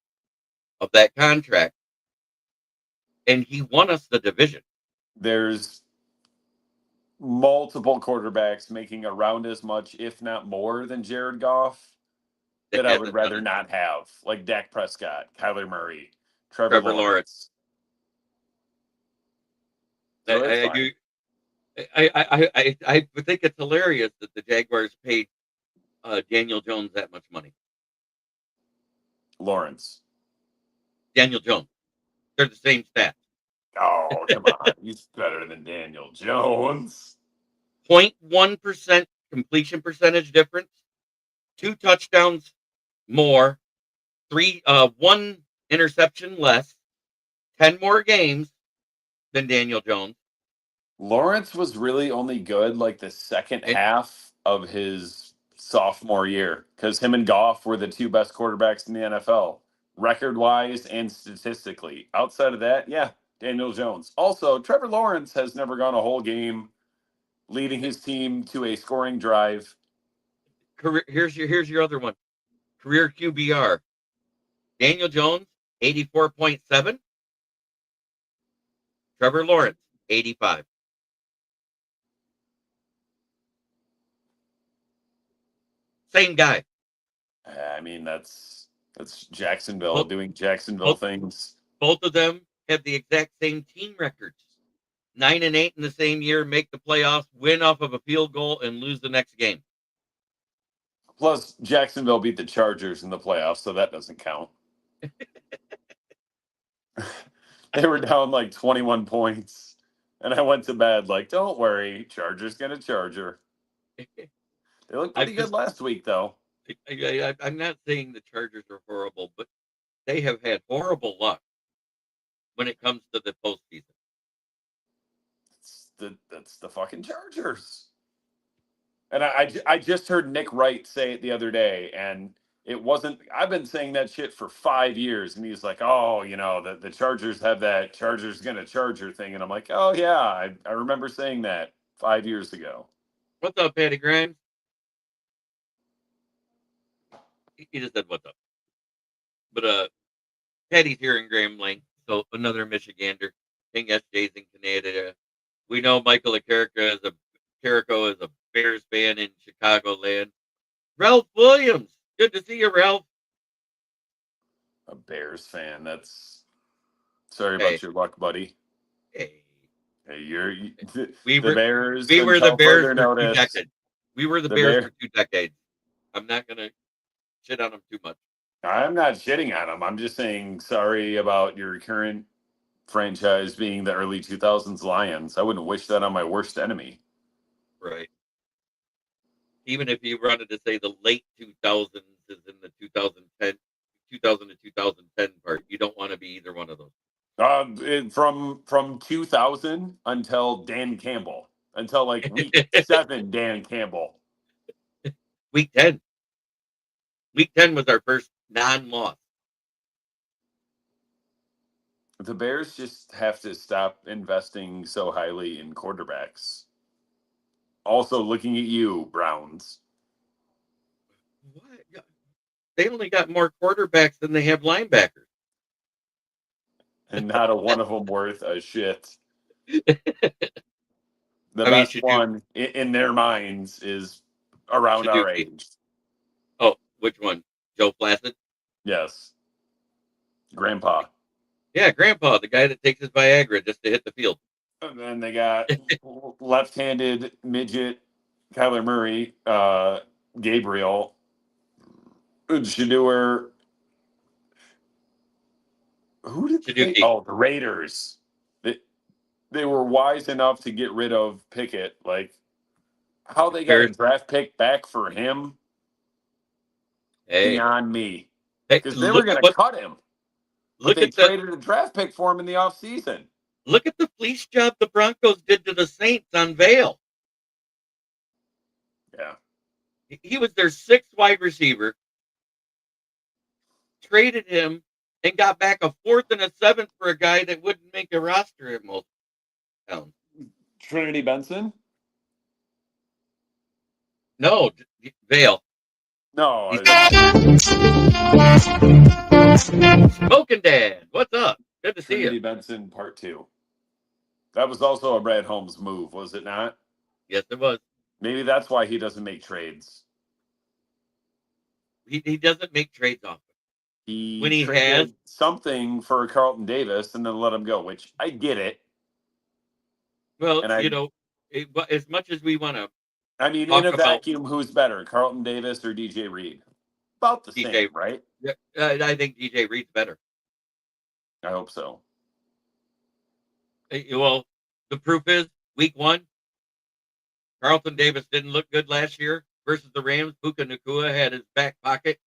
of that contract, and he won us the division. There's multiple quarterbacks making around as much, if not more, than Jared Goff that I would rather not have, like Dak Prescott, Kyler Murray, Trevor Lawrence. So I think it's hilarious that the Jaguars paid Daniel Jones that much money. Daniel Jones. They're the same stats. Oh, come on. He's better than Daniel Jones. 0.1% completion percentage difference. 2 touchdowns more. 1 interception less. 10 more games than Daniel Jones. Lawrence was really only good like the second half of his sophomore year because him and Goff were the two best quarterbacks in the NFL, record-wise and statistically. Outside of that, yeah, Daniel Jones. Also, Trevor Lawrence has never gone a whole game leading his team to a scoring drive. Here's your other one. Career QBR. Daniel Jones, 84.7. Trevor Lawrence, 85. Same guy. I mean, that's Jacksonville doing Jacksonville things. Both of them have the exact same team records. 9-8 in the same year, make the playoffs, win off of a field goal, and lose the next game. Plus, Jacksonville beat the Chargers in the playoffs, so that doesn't count. They were down like 21 points, and I went to bed like, don't worry, Chargers gonna Charger. They looked pretty good last week, though. I'm not saying the Chargers are horrible, but they have had horrible luck when it comes to the postseason. That's the fucking Chargers. And I just heard Nick Wright say it the other day, and it wasn't. I've been saying that shit for 5 years, and he's like, "Oh, the Chargers have that Chargers gonna Charger thing," and I'm like, "Oh yeah, I remember saying that 5 years ago." What's up, Patty Grimes? He just said, "What's up?" But Patty's here in Graham Lane, so another Michigander. King SJ's in Canada. We know Michael Carrico is a Bears fan in Chicagoland. Ralph Williams, good to see you, Ralph. A Bears fan. That's sorry about your luck, buddy. Hey, the Bears. We were the Bears for 2 decades. We were the Bears for 2 decades. I'm not gonna shit on them too much. I'm not shitting on them. I'm just saying sorry about your current franchise being the early 2000s Lions. I wouldn't wish that on my worst enemy. Right. Even if you wanted to say the late 2000s is in the 2000 to 2010 part, you don't want to be either one of those. From 2000 until Dan Campbell, until like week 7, Dan Campbell. Week 10. Week 10 was our first non-loss. The Bears just have to stop investing so highly in quarterbacks. Also, looking at you, Browns. What? They only got more quarterbacks than they have linebackers. And not a one of them worth a shit. The best one in their minds is around our age. Oh, which one? Joe Flacid? Yes. Grandpa. Yeah, Grandpa, the guy that takes his Viagra just to hit the field. And then they got left-handed midget Kyler Murray, Gabriel, Shador. Who did they? Oh, the Raiders. They were wise enough to get rid of Pickett. Like, how they got a draft pick back for him? Beyond me. Because they were going to cut him. But they traded a draft pick for him in the offseason. Look at the fleece job the Broncos did to the Saints on Vail. Yeah. He was their 6th wide receiver, traded him, and got back a 4th and a 7th for a guy that wouldn't make a roster at most towns. Trinity Benson? No, Vail. No. Smoking Dad, what's up? Good to see you. Trinity Benson, part 2. That was also a Brad Holmes move, was it not? Yes, it was. Maybe that's why he doesn't make trades. He doesn't make trades often. When he has something for Carlton Davis and then let him go, which I get it. Well, as much as we want to. I mean, in a vacuum, who's better, Carlton Davis or DJ Reed? About the same, right? Yeah, I think DJ Reed's better. I hope so. Well, the proof is week 1. Carlton Davis didn't look good last year versus the Rams. Puka Nacua had his back pocket.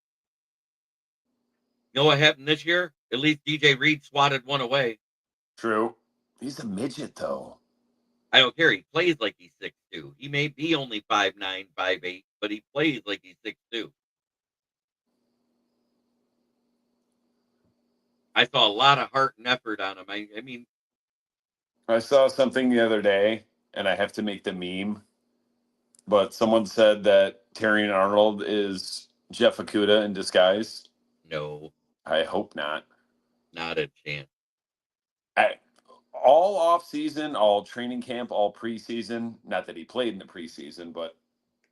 You know what happened this year? At least DJ Reed swatted one away. True. He's a midget, though. I don't care. He plays like he's 6'2". He may be only 5'9", 5'8", but he plays like he's 6'2". I saw a lot of heart and effort on him. I mean, I saw something the other day, and I have to make the meme, but someone said that Terrion Arnold is Jeff Okuda in disguise. no, I hope not. not a chance. All off season, all training camp, all preseason. Not that he played in the preseason, but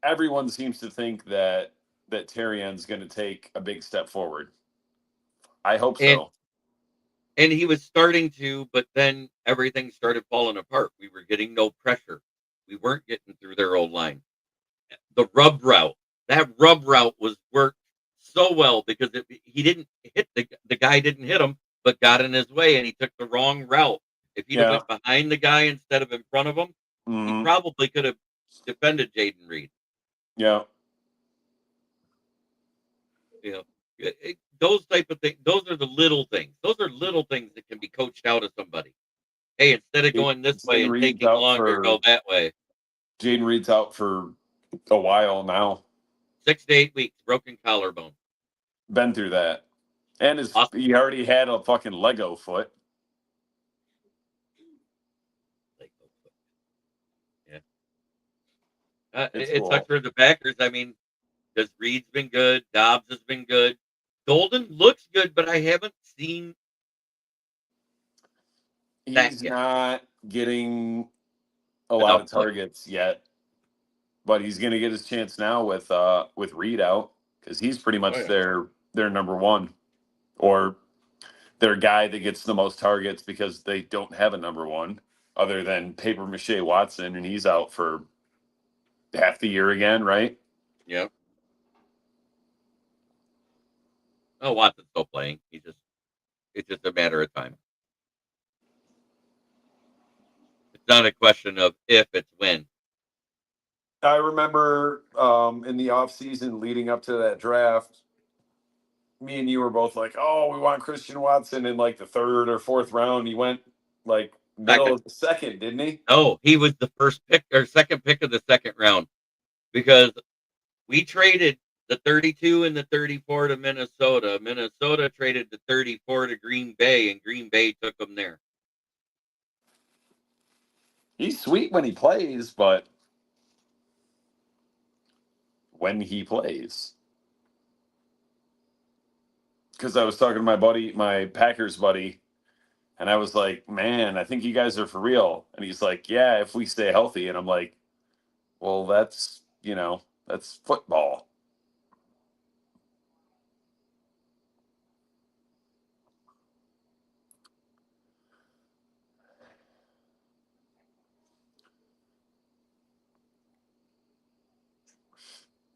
everyone seems to think that Terrion's going to take a big step forward. I hope so. And he was starting to, but then everything started falling apart. We were getting no pressure. We weren't getting through their old line. The rub route, that rub route was worked so well because he didn't hit the guy didn't hit him, but got in his way, and he took the wrong route. If he'd have went behind the guy instead of in front of him, he probably could have defended Jayden Reed. Yeah. Those type of things. Those are the little things. Those are little things that can be coached out of somebody. Hey, instead of going this way and taking longer, go that way. Jayden Reed's out for a while now. 6 to 8 weeks, broken collarbone. Been through that. And he already had a fucking Lego foot. Yeah. It sucks for the Packers. I mean, because Reed's been good. Dobbs has been good. Golden looks good, but I haven't seen. He's not getting a lot of targets yet, but he's going to get his chance now with Reed out, because he's pretty much their number one, or their guy that gets the most targets, because they don't have a number one other than Paper Mache Watson, and he's out for half the year again, right? Yep. Oh, Watson's still playing. It's just a matter of time. It's not a question of if, it's when. I remember in the offseason leading up to that draft, me and you were both like, oh, we want Christian Watson in like the 3rd or 4th round. He went like middle of the 2nd, didn't he? Oh, he was the first pick or second pick of the 2nd round, because we traded the 32 and the 34 to Minnesota. Minnesota traded the 34 to Green Bay, and Green Bay took him there. He's sweet when he plays, but when he plays. Because I was talking to my Packers buddy, and I was like, man, I think you guys are for real. And he's like, yeah, if we stay healthy. And I'm like, well, that's football.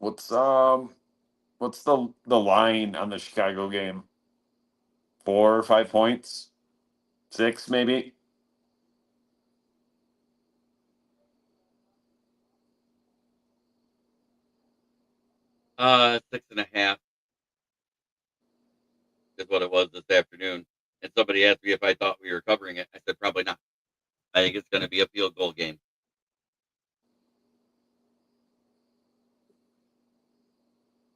What's the line on the Chicago game? 4 or 5 points? 6 maybe? $6.5 is what it was this afternoon. And somebody asked me if I thought we were covering it. I said probably not. I think it's going to be a field goal game.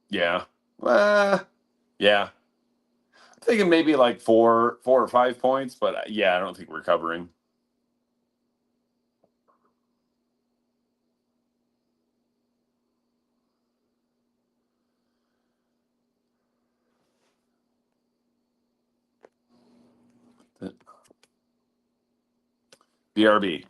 Yeah. Yeah. I'm thinking maybe like 4 or 5 points, but yeah, I don't think we're covering. BRB.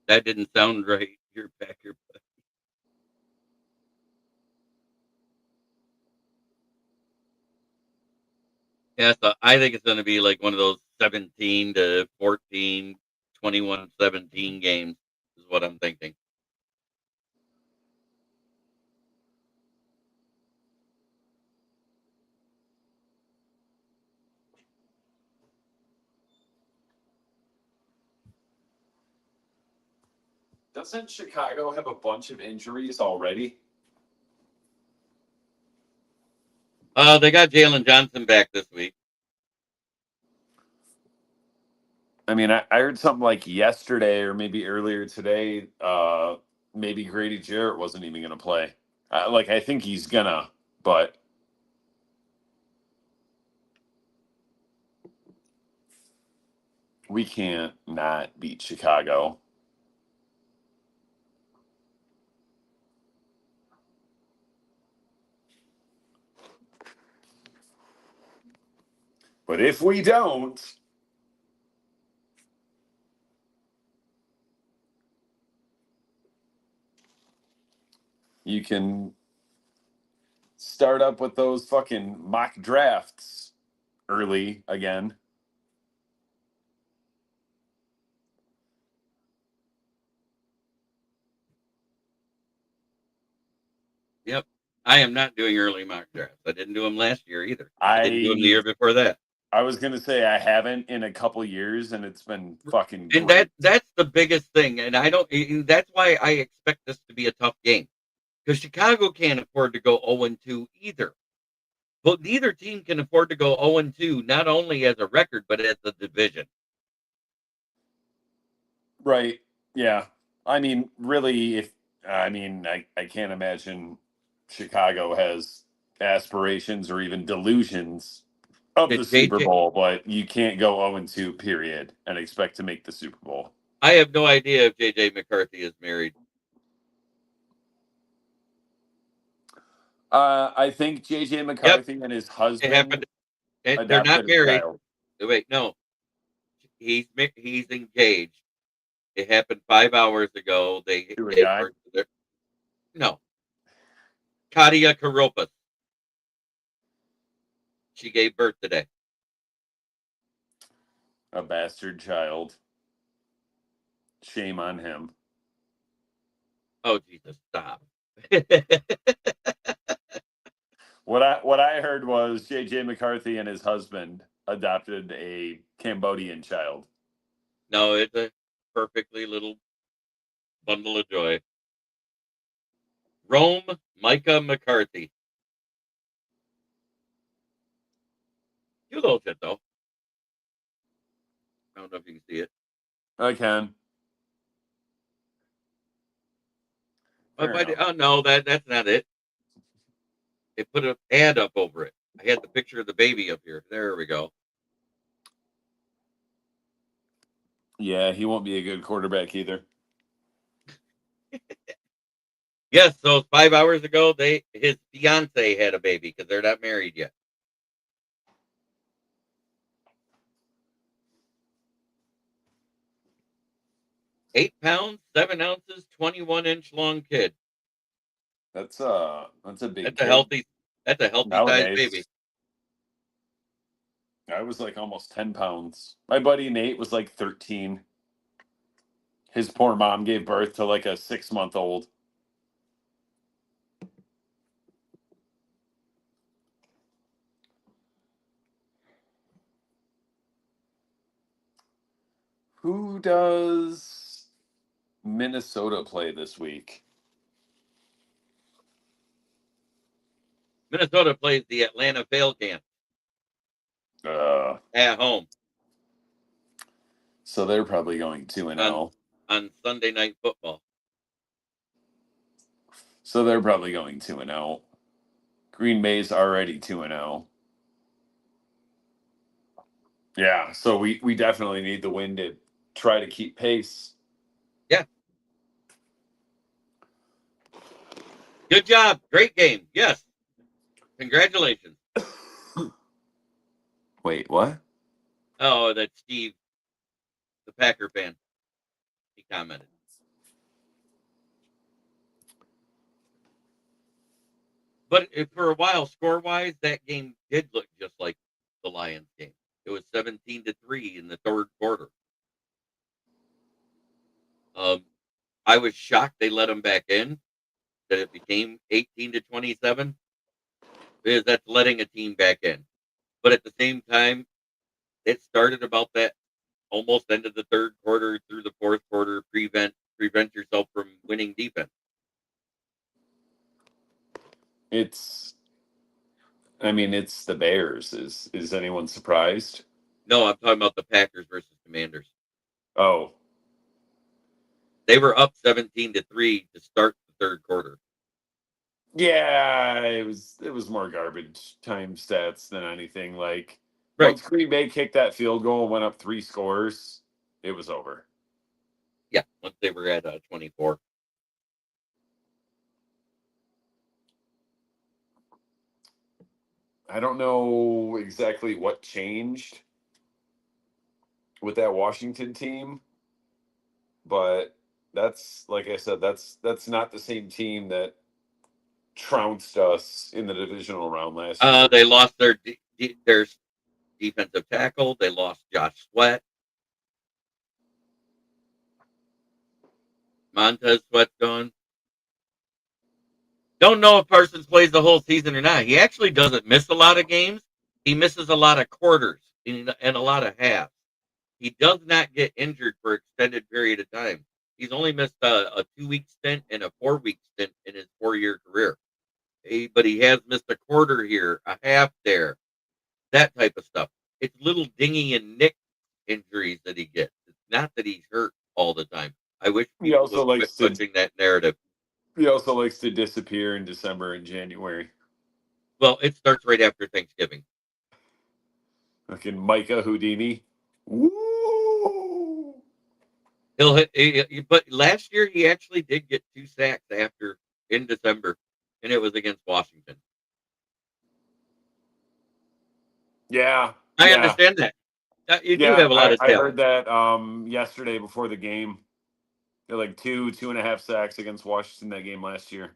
That didn't sound right. You're back here. Yeah, so I think it's going to be like one of those 17 to 14, 21-17 games is what I'm thinking. Doesn't Chicago have a bunch of injuries already? They got Jalen Johnson back this week. I mean, I heard something like yesterday or maybe earlier today. Maybe Grady Jarrett wasn't even going to play. I think he's gonna, but we can't not beat Chicago. But if we don't, you can start up with those fucking mock drafts early again. Yep. I am not doing early mock drafts. I didn't do them last year either. I didn't do them the year before that. I was gonna say I haven't in a couple years, and it's been fucking And great. that's the biggest thing. And that's why I expect this to be a tough game. Because Chicago can't afford to go 0-2 either. But neither team can afford to go 0-2, not only as a record, but as a division. Right. Yeah. I mean, really, I can't imagine Chicago has aspirations or even delusions of the Super Bowl, but you can't go 0-2, period, and expect to make the Super Bowl. I have no idea if JJ McCarthy is married. I think JJ McCarthy and his husband. They're not married. Wait, no. He's engaged. It happened 5 hours ago. No. Katia Karopas. She gave birth today. A bastard child. Shame on him. Oh, Jesus, stop. What I heard was JJ McCarthy and his husband adopted a Cambodian child. No, it's a perfectly little bundle of joy. Rome Micah McCarthy. Cute little shit, though. I don't know if you can see it. I can. Oh no, that's not it. They put an ad up over it. I had the picture of the baby up here. There we go. Yeah, he won't be a good quarterback either. Yes, so 5 hours ago, his fiance had a baby because they're not married yet. £8, 7 ounces, 21-inch long kid. That's a big. That's a healthy size baby. I was like almost 10 pounds. My buddy Nate was like 13. His poor mom gave birth to like a 6-month-old. Who does Minnesota play this week? Minnesota plays the Atlanta Falcons at home. So they're probably going 2-0 on Sunday Night Football. So they're probably going 2-0. Green Bay's already 2-0. Yeah, so we definitely need the win to try to keep pace. Yeah. Good job. Great game. Yes. Congratulations. Wait, what? Oh, that's Steve, the Packer fan. He commented. But for a while, score-wise, that game did look just like the Lions game. It was 17-3 in the third quarter. I was shocked they let them back in, that it became 18-27, because that's letting a team back in. But at the same time, it started about that almost end of the third quarter through the fourth quarter, prevent yourself from winning defense. I mean, it's the Bears. Is anyone surprised? No, I'm talking about the Packers versus Commanders. Oh. They were up 17-3 to start the third quarter. Yeah, it was more garbage time stats than anything. Like Right. once Green Bay kicked that field goal and went up 3 scores, it was over. Yeah, once they were at 24. I don't know exactly what changed with that Washington team, but that's like I said, that's not the same team that trounced us in the divisional round last year. They lost their defensive tackle. They lost Josh Sweat. Montez Sweat's gone. Don't know if Parsons plays the whole season or not. He actually doesn't miss a lot of games. He misses a lot of quarters and a lot of halves. He does not get injured for an extended period of time. He's only missed a 2-week stint and a 4-week stint in his 4-year career. But he has missed a quarter here, a half there, that type of stuff. It's little dingy and nick injuries that he gets. It's not that he's hurt all the time. I wish He also would likes quit pushing that narrative. He also likes to disappear in December and January. Well, it starts right after Thanksgiving. Fucking Micah Houdini. Woo! He'll hit, but last year he actually did get 2 sacks in December, and it was against Washington. Yeah, I understand that. You do have a lot of talent. I heard that yesterday before the game. They're like 2.5 sacks against Washington that game last year.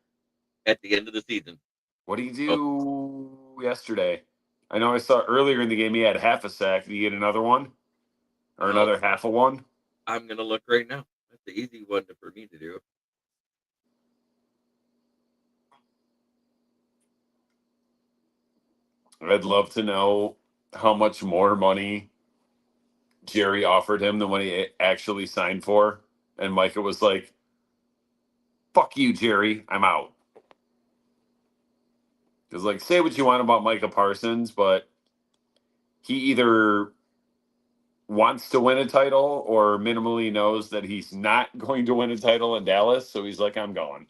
At the end of the season. What did he do yesterday? I know I saw earlier in the game he had half a sack. Did he get another one? Or another half a one? I'm going to look right now. That's the easy one for me to do. I'd love to know how much more money Jerry offered him than what he actually signed for. And Micah was like, fuck you, Jerry. I'm out. Because, like, say what you want about Micah Parsons, but he either wants to win a title or minimally knows that he's not going to win a title in Dallas. So he's like, I'm going.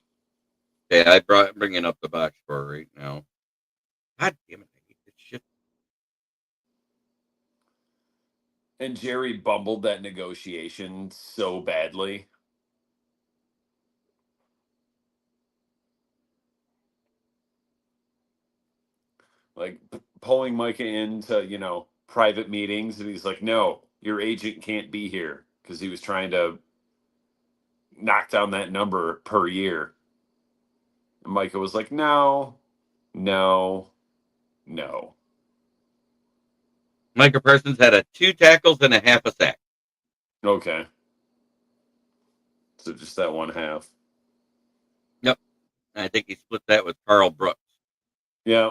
Okay, I'm bringing up the box score right now. God damn it. I hate this shit. And Jerry bumbled that negotiation so badly. Like pulling Micah into, private meetings. And he's like, no, your agent can't be here because he was trying to knock down that number per year. And Micah was like, no. Micah Parsons had 2 tackles and a half a sack. Okay. So just that one half. Yep. I think he split that with Carl Brooks. Yeah.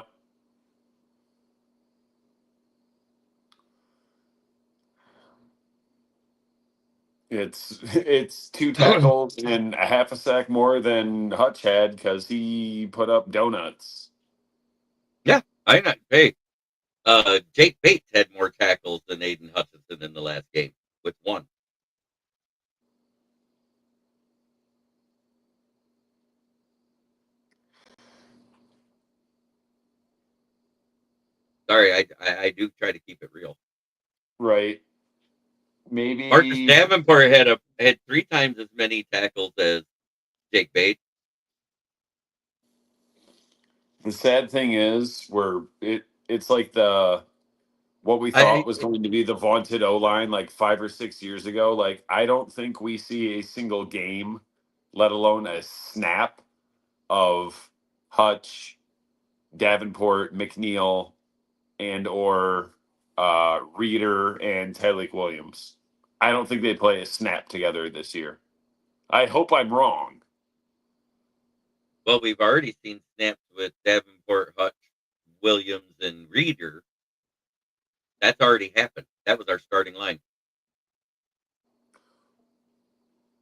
It's 2 tackles and a half a sack more than Hutch had because he put up donuts. Yeah, I know. Hey, Jake Bates had more tackles than Aiden Hutchinson in the last game with 1. Sorry, I do try to keep it real. Right. Maybe Marcus Davenport had 3 times as many tackles as Jake Bates. The sad thing is, it's like what we thought was going to be the vaunted O-line like 5 or 6 years ago. Like, I don't think we see a single game, let alone a snap, of Hutch, Davenport, McNeil, and or Reeder and Tyleik Williams. I don't think they play a snap together this year. I hope I'm wrong. Well, we've already seen snaps with Davenport, Hutch, Williams, and Reeder. That's already happened. That was our starting line.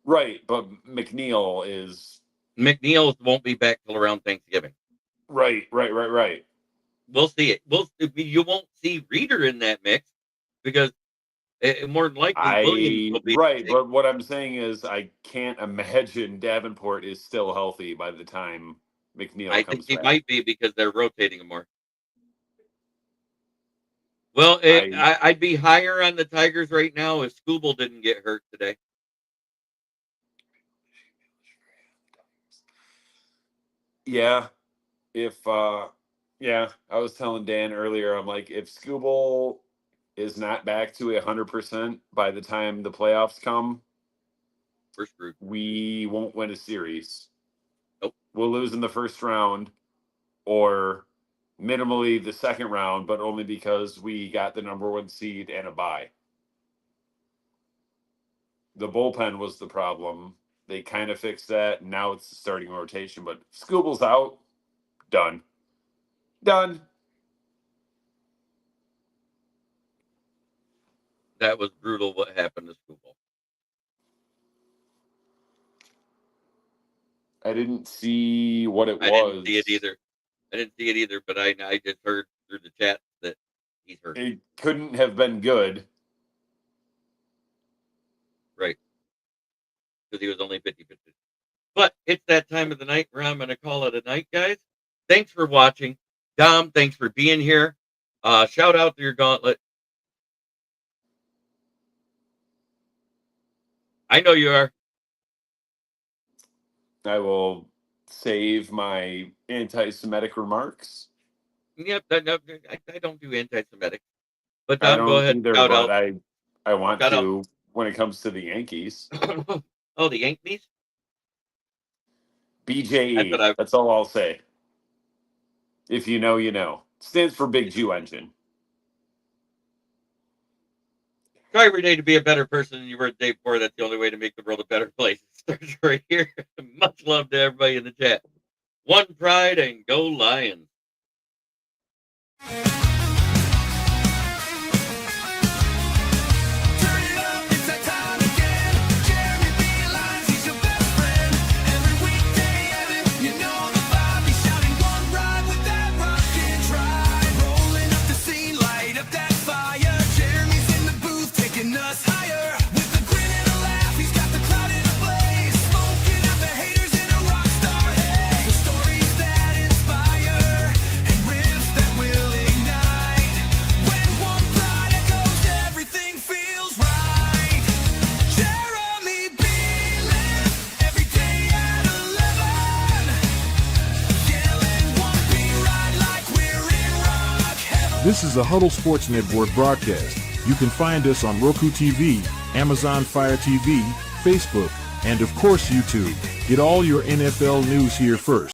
Right, but McNeil won't be back till around Thanksgiving. Right. We'll see it. You won't see Reeder in that mix because more than likely Williams will be right. But what I'm saying is, I can't imagine Davenport is still healthy by the time McNeil I comes think he back. might be because they're rotating him more. Well, I'd be higher on the Tigers right now if Skubal didn't get hurt today. Yeah. Yeah, I was telling Dan earlier, I'm like, if Skubal is not back to 100% by the time the playoffs come, we're screwed. We won't win a series. Nope. We'll lose in the first round or minimally the second round, but only because we got the number 1 seed and a bye. The bullpen was the problem. They kind of fixed that. Now it's the starting rotation, but Skubal's out. Done. That was brutal what happened to Skubal. I didn't see what it was. I didn't see it either, but I just heard through the chat that he's hurt. It couldn't have been good. Right. Because he was only 50-50. But it's that time of the night where I'm going to call it a night, guys. Thanks for watching. Dom, thanks for being here. Shout out to your gauntlet. I know you are. I will save my anti-Semitic remarks. Yep, no, I don't do anti-Semitic. But Dom, go ahead. Either, shout but out. I want to when it comes to the Yankees. Oh, the Yankees? BJE. That's all I'll say. If you know, you know. Stands for Big Jew Engine. Try every day to be a better person than you were the day before. That's the only way to make the world a better place. It starts right here. Much love to everybody in the chat. One pride and go Lions. This is a Huddle Sports Network broadcast. You can find us on Roku TV, Amazon Fire TV, Facebook, and of course YouTube. Get all your NFL news here first.